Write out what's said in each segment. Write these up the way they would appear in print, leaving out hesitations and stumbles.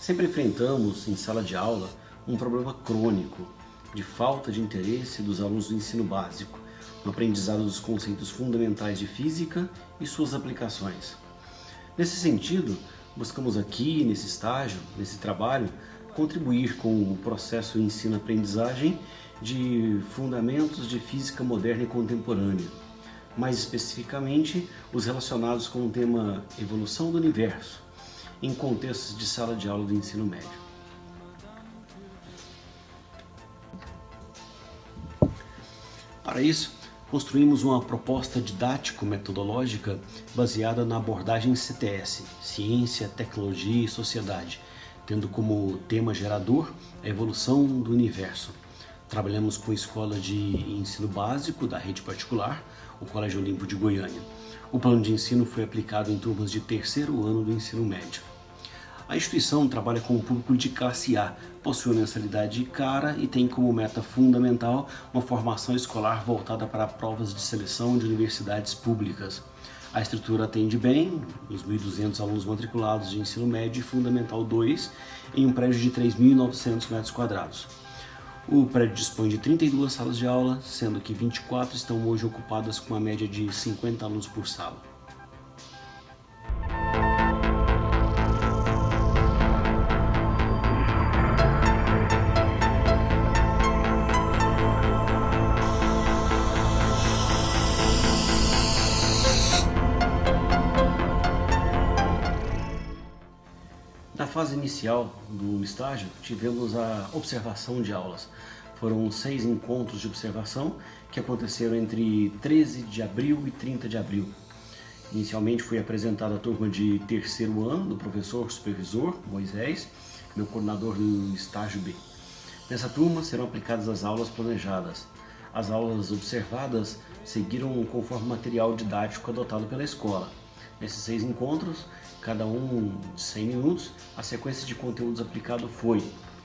Sempre enfrentamos, em sala de aula, um problema crônico de falta de interesse dos alunos do ensino básico no aprendizado dos conceitos fundamentais de física e suas aplicações. Nesse sentido, buscamos aqui, nesse estágio, nesse trabalho, contribuir com o processo ensino-aprendizagem de fundamentos de física moderna e contemporânea, mais especificamente os relacionados com o tema evolução do universo, em contextos de sala de aula do ensino médio. Para isso, construímos uma proposta didático-metodológica baseada na abordagem CTS, Ciência, Tecnologia e Sociedade, tendo como tema gerador a evolução do universo. Trabalhamos com a escola de ensino básico da rede particular, o Colégio Olimpo de Goiânia. O plano de ensino foi aplicado em turmas de terceiro ano do ensino médio. A instituição trabalha com o público de classe A, possui mensalidade cara e tem como meta fundamental uma formação escolar voltada para provas de seleção de universidades públicas. A estrutura atende bem os 1.200 alunos matriculados de ensino médio e fundamental 2 em um prédio de 3.900 metros quadrados. O prédio dispõe de 32 salas de aula, sendo que 24 estão hoje ocupadas com uma média de 50 alunos por sala. Na fase inicial do estágio, tivemos a observação de aulas. Foram 6 encontros de observação que aconteceram entre 13 de abril e 30 de abril. Inicialmente foi apresentada a turma de terceiro ano do professor supervisor Moisés, meu coordenador do estágio B. Nessa turma serão aplicadas as aulas planejadas. As aulas observadas seguiram conforme o material didático adotado pela escola. Nesses 6 encontros, cada um de 100 minutos, a sequência de conteúdos aplicado foi,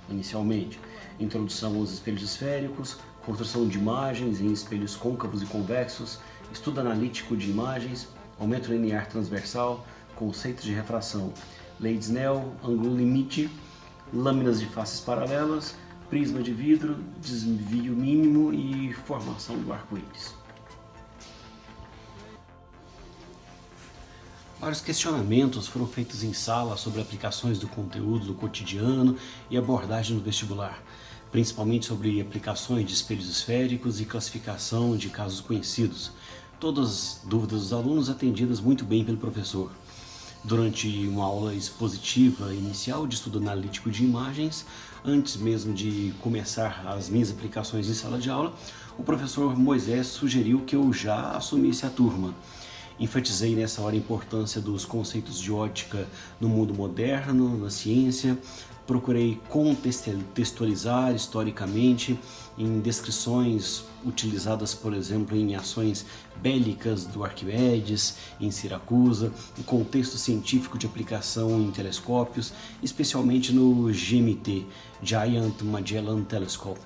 inicialmente, introdução aos espelhos esféricos, construção de imagens em espelhos côncavos e convexos, estudo analítico de imagens, aumento linear transversal, conceitos de refração, lei de Snell, ângulo limite, lâminas de faces paralelas, prisma de vidro, desvio mínimo e formação do arco-íris. Vários questionamentos foram feitos em sala sobre aplicações do conteúdo do cotidiano e abordagem no vestibular, principalmente sobre aplicações de espelhos esféricos e classificação de casos conhecidos. Todas as dúvidas dos alunos atendidas muito bem pelo professor. Durante uma aula expositiva inicial de estudo analítico de imagens, antes mesmo de começar as minhas aplicações em sala de aula, o professor Moisés sugeriu que eu já assumisse a turma. Enfatizei nessa hora a importância dos conceitos de ótica no mundo moderno, na ciência. Procurei contextualizar historicamente em descrições utilizadas, por exemplo, em ações bélicas do Arquimedes, em Siracusa, em contexto científico de aplicação em telescópios, especialmente no GMT, Giant Magellan Telescope.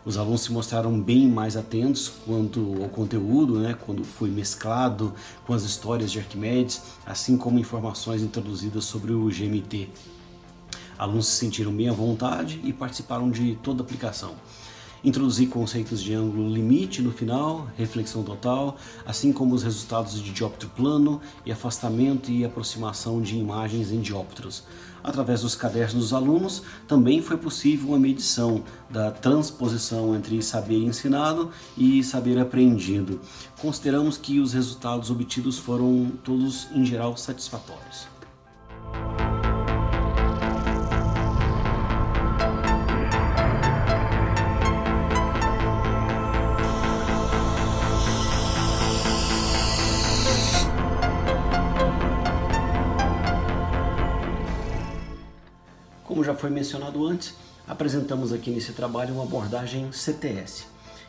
Os alunos se mostraram bem mais atentos quanto ao conteúdo, quando foi mesclado com as histórias de Arquimedes, assim como informações introduzidas sobre o GMT. Alunos se sentiram bem à vontade e participaram de toda a aplicação. Introduzi conceitos de ângulo limite no final, reflexão total, assim como os resultados de dióptro plano e afastamento e aproximação de imagens em dióptros. Através dos cadernos dos alunos, também foi possível uma medição da transposição entre saber ensinado e saber aprendido. Consideramos que os resultados obtidos foram todos, em geral, satisfatórios. Como já foi mencionado antes, apresentamos aqui nesse trabalho uma abordagem CTS,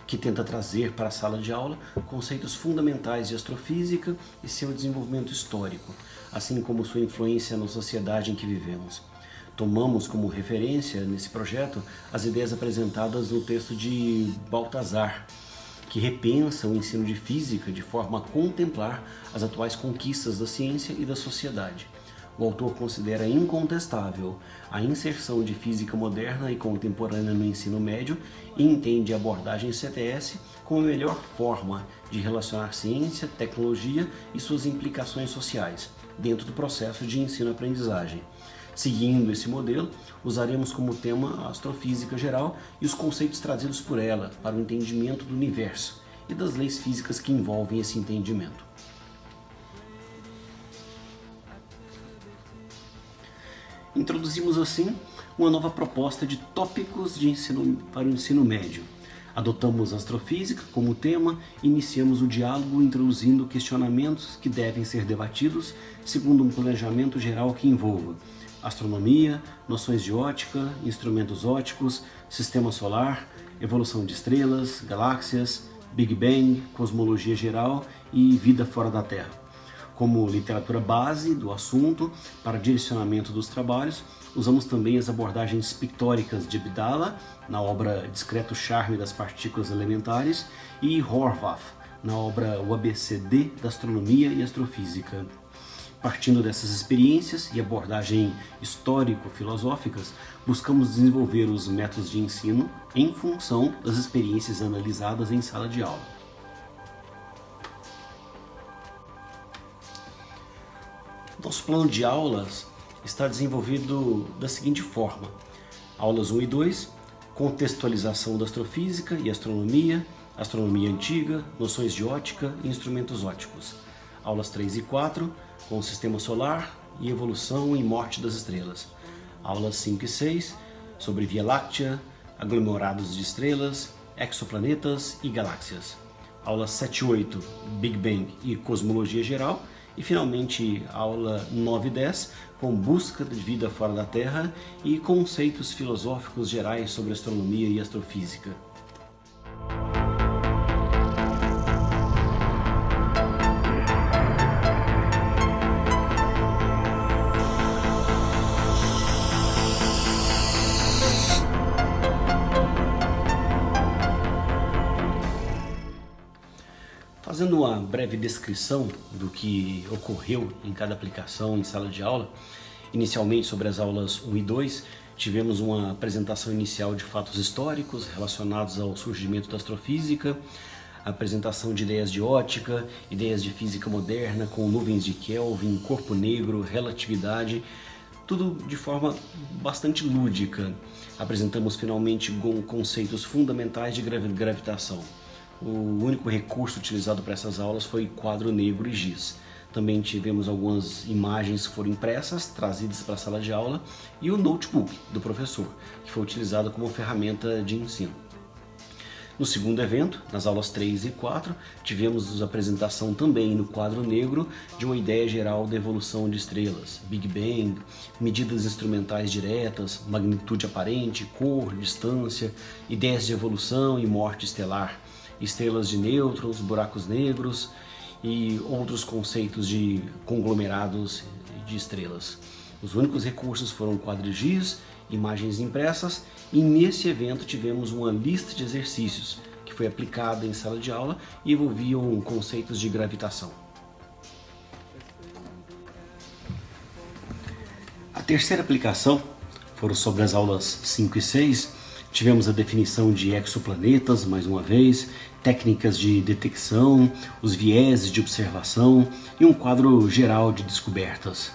que tenta trazer para a sala de aula conceitos fundamentais de astrofísica e seu desenvolvimento histórico, assim como sua influência na sociedade em que vivemos. Tomamos como referência nesse projeto as ideias apresentadas no texto de Baltazar, que repensa o ensino de física de forma a contemplar as atuais conquistas da ciência e da sociedade. o autor considera incontestável a inserção de física moderna e contemporânea no ensino médio e entende a abordagem CTS como a melhor forma de relacionar ciência, tecnologia e suas implicações sociais dentro do processo de ensino-aprendizagem. Seguindo esse modelo, usaremos como tema a astrofísica geral e os conceitos trazidos por ela para o entendimento do universo e das leis físicas que envolvem esse entendimento. Introduzimos assim uma nova proposta de tópicos de ensino para o ensino médio. Adotamos a astrofísica como tema e iniciamos o diálogo introduzindo questionamentos que devem ser debatidos segundo um planejamento geral que envolva astronomia, noções de ótica, instrumentos ópticos, sistema solar, evolução de estrelas, galáxias, Big Bang, cosmologia geral e vida fora da Terra. Como literatura base do assunto para direcionamento dos trabalhos, usamos também as abordagens pictóricas de Abdala, na obra Discreto Charme das Partículas Elementares, e Horvath, na obra O ABCD da Astronomia e Astrofísica. Partindo dessas experiências e abordagem histórico-filosóficas, buscamos desenvolver os métodos de ensino em função das experiências analisadas em sala de aula. Nosso plano de aulas está desenvolvido da seguinte forma: aulas 1 e 2, contextualização da astrofísica e astronomia, astronomia antiga, noções de ótica e instrumentos ópticos. Aulas 3 e 4, com o sistema solar e evolução e morte das estrelas. Aulas 5 e 6, sobre Via Láctea, aglomerados de estrelas, exoplanetas e galáxias. Aulas 7 e 8, Big Bang e cosmologia geral. E finalmente, aula 9 e 10, com busca de vida fora da Terra e conceitos filosóficos gerais sobre astronomia e astrofísica. Fazendo uma breve descrição do que ocorreu em cada aplicação em sala de aula, inicialmente sobre as aulas 1 e 2, tivemos uma apresentação inicial de fatos históricos relacionados ao surgimento da astrofísica, apresentação de ideias de ótica, ideias de física moderna com nuvens de Kelvin, corpo negro, relatividade, tudo de forma bastante lúdica. Apresentamos finalmente conceitos fundamentais de gravitação. O único recurso utilizado para essas aulas foi quadro negro e giz. Também tivemos algumas imagens que foram impressas, trazidas para a sala de aula, e o notebook do professor, que foi utilizado como ferramenta de ensino. No segundo evento, nas aulas 3 e 4, tivemos a apresentação também no quadro negro de uma ideia geral da evolução de estrelas, Big Bang, medidas instrumentais diretas, magnitude aparente, cor, distância, ideias de evolução e morte estelar, estrelas de nêutrons, buracos negros e outros conceitos de conglomerados de estrelas. Os únicos recursos foram quadro giz, imagens impressas, e nesse evento tivemos uma lista de exercícios que foi aplicada em sala de aula e envolviam conceitos de gravitação. A terceira aplicação foram sobre as aulas 5 e 6. Tivemos a definição de exoplanetas, mais uma vez, técnicas de detecção, os vieses de observação e um quadro geral de descobertas.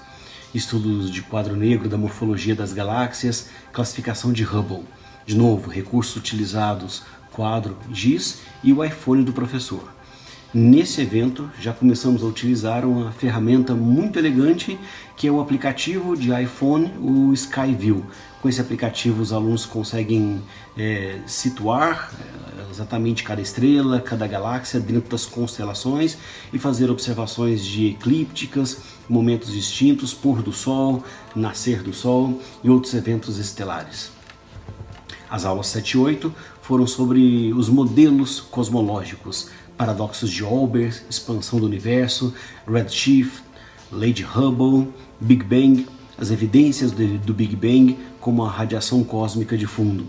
Estudos de quadro negro da morfologia das galáxias, classificação de Hubble. De novo, recursos utilizados, quadro, giz e o iPhone do professor. Nesse evento, já começamos a utilizar uma ferramenta muito elegante, que é o aplicativo de iPhone, o Skyview. Com esse aplicativo, os alunos conseguem situar exatamente cada estrela, cada galáxia dentro das constelações e fazer observações de eclípticas, momentos distintos, pôr do Sol, nascer do Sol e outros eventos estelares. As aulas 7 e 8 foram sobre os modelos cosmológicos, paradoxos de Olbers, expansão do universo, Redshift, lei de Hubble, Big Bang, as evidências do Big Bang como a radiação cósmica de fundo.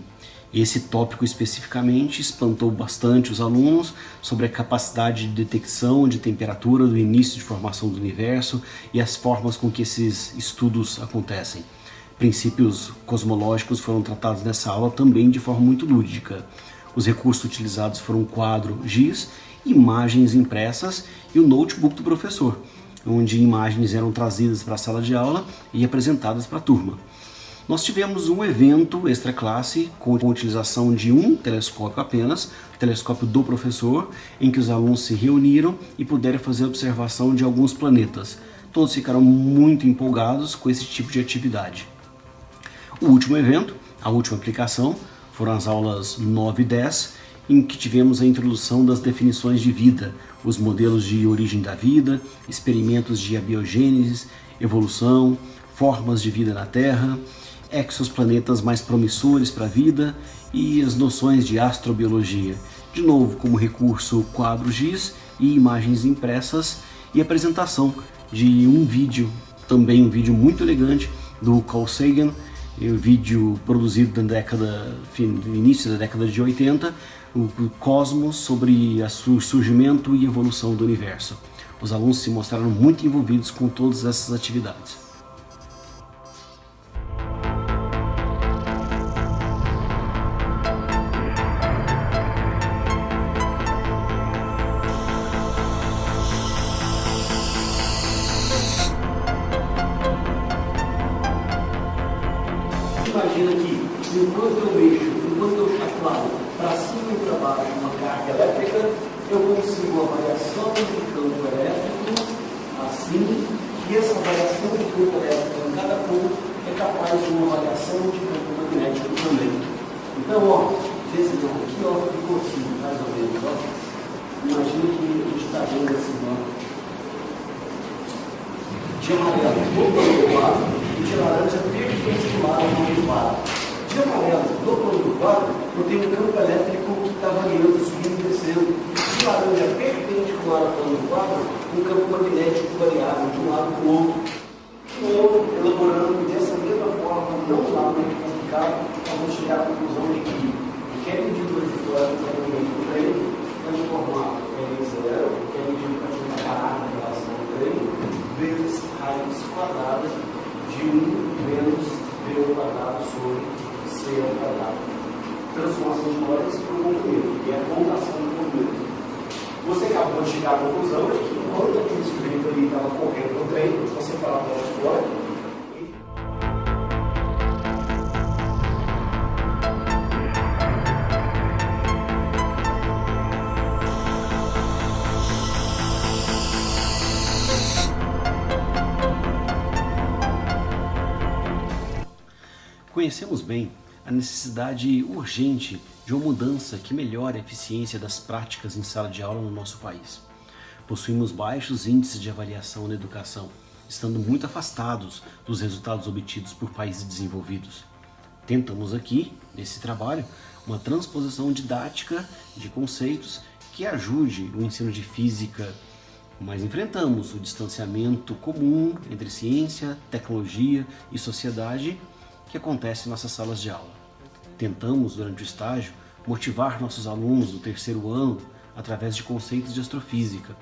Esse tópico especificamente espantou bastante os alunos sobre a capacidade de detecção de temperatura do início de formação do universo e as formas com que esses estudos acontecem. Princípios cosmológicos foram tratados nessa aula também de forma muito lúdica. Os recursos utilizados foram o quadro giz, imagens impressas e o notebook do professor, onde imagens eram trazidas para a sala de aula e apresentadas para a turma. Nós tivemos um evento extra-classe com a utilização de um telescópio apenas, o telescópio do professor, em que os alunos se reuniram e puderam fazer observação de alguns planetas. Todos ficaram muito empolgados com esse tipo de atividade. O último evento, a última aplicação, foram as aulas 9 e 10, em que tivemos a introdução das definições de vida, os modelos de origem da vida, experimentos de abiogênese, evolução, formas de vida na Terra, exoplanetas mais promissores para a vida e as noções de astrobiologia. De novo, como recurso, quadro giz e imagens impressas e apresentação de um vídeo, também um vídeo muito elegante do Carl Sagan, um vídeo produzido no início da década de 80, o Cosmos, sobre o surgimento e evolução do universo. Os alunos se mostraram muito envolvidos com todas essas atividades. Imagina que enquanto eu chacoalho para cima e para baixo uma carga elétrica, eu consigo a variação de campo elétrico assim, e essa variação de campo elétrico em cada ponto é capaz de uma variação de campo magnético também. Então, ó, desenhando aqui, ó, ficou assim, mais ou menos, ó. Imagina que a gente está vendo assim, ó, de amarelo do plano do quadro e de laranja perpendicular ao plano do quadro. De amarelo do plano do quadro, eu tenho um campo elétrico que está variando, subindo e descendo. De laranja perpendicular ao plano do quadro, um campo magnético variável de um lado para o outro. Ou elaborando dessa mesma forma, não lá muito complicado, vamos chegar à conclusão de que qualquer medida de fora do movimento do trem transformar L0, que é a medida que a gente vai parar em relação ao trem, vezes raiz quadrada de 1 menos V ao quadrado sobre C ao quadrado. Transformação de horas por movimento, e é a contação do movimento. Você acabou de chegar à conclusão de que enquanto aquele sujeito ali estava correndo no trem, você falava lá fora. Conhecemos bem a necessidade urgente de uma mudança que melhore a eficiência das práticas em sala de aula no nosso país. Possuímos baixos índices de avaliação na educação, estando muito afastados dos resultados obtidos por países desenvolvidos. Tentamos aqui, nesse trabalho, uma transposição didática de conceitos que ajude o ensino de física, mas enfrentamos o distanciamento comum entre ciência, tecnologia e sociedade que acontece em nossas salas de aula. Tentamos, durante o estágio, motivar nossos alunos do terceiro ano através de conceitos de astrofísica,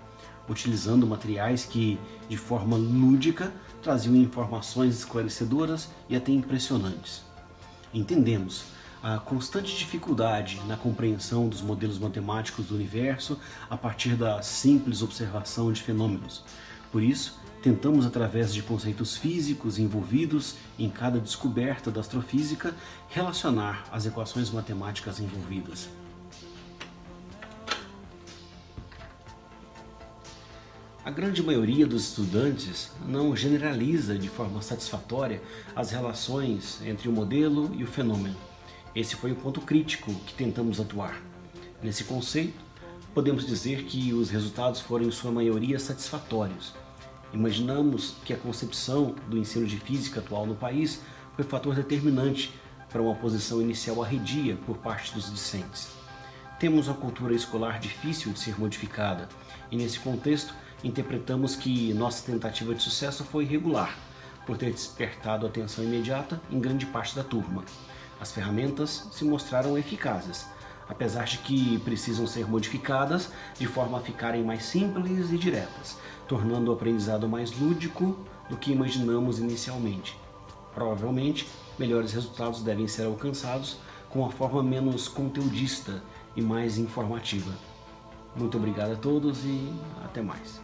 utilizando materiais que, de forma lúdica, traziam informações esclarecedoras e até impressionantes. Entendemos a constante dificuldade na compreensão dos modelos matemáticos do universo a partir da simples observação de fenômenos. Por isso, tentamos, através de conceitos físicos envolvidos em cada descoberta da astrofísica, relacionar as equações matemáticas envolvidas. A grande maioria dos estudantes não generaliza de forma satisfatória as relações entre o modelo e o fenômeno. Esse foi o ponto crítico que tentamos atuar. Nesse conceito, podemos dizer que os resultados foram, em sua maioria, satisfatórios. Imaginamos que a concepção do ensino de física atual no país foi fator determinante para uma posição inicial arredia por parte dos discentes. Temos uma cultura escolar difícil de ser modificada e, nesse contexto, interpretamos que nossa tentativa de sucesso foi irregular, por ter despertado atenção imediata em grande parte da turma. As ferramentas se mostraram eficazes, apesar de que precisam ser modificadas de forma a ficarem mais simples e diretas, tornando o aprendizado mais lúdico do que imaginamos inicialmente. Provavelmente, melhores resultados devem ser alcançados com uma forma menos conteudista e mais informativa. Muito obrigado a todos e até mais.